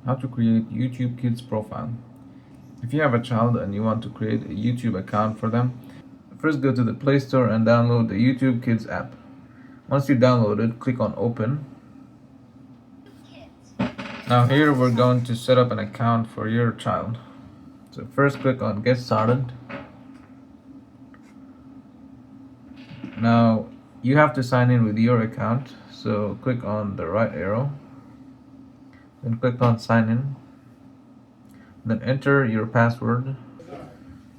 How to create YouTube Kids profile. If you have a child and you want to create a YouTube account for them, first go to the Play Store and download the YouTube Kids app. Once you download it, click on Open. Now here we're going to set up an account for your child. So first click on Get Started. Now you have to sign in with your account, so click on the right arrow, then click on Sign In, then enter your password.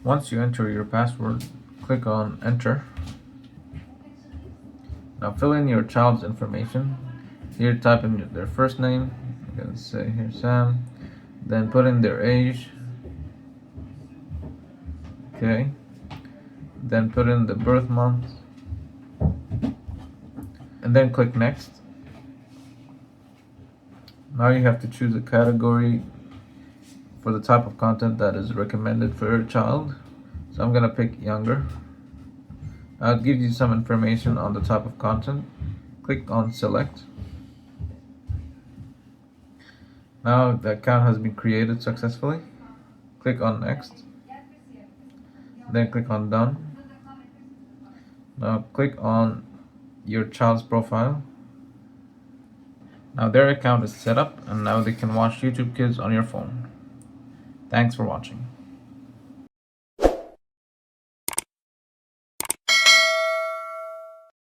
Once you enter your password, click on Enter. Now fill in your child's information. Here type in their first name, I'm going to say here Sam, then put in their age, okay, then put in the birth month, and then click Next. Now you have to choose a category for the type of content that is recommended for your child. So I'm gonna pick younger. I'll give you some information on the type of content. Click on Select. Now the account has been created successfully. Click on Next. Then click on Done. Now click on your child's profile. Now their account is set up and now they can watch YouTube Kids on your phone. Thanks for watching.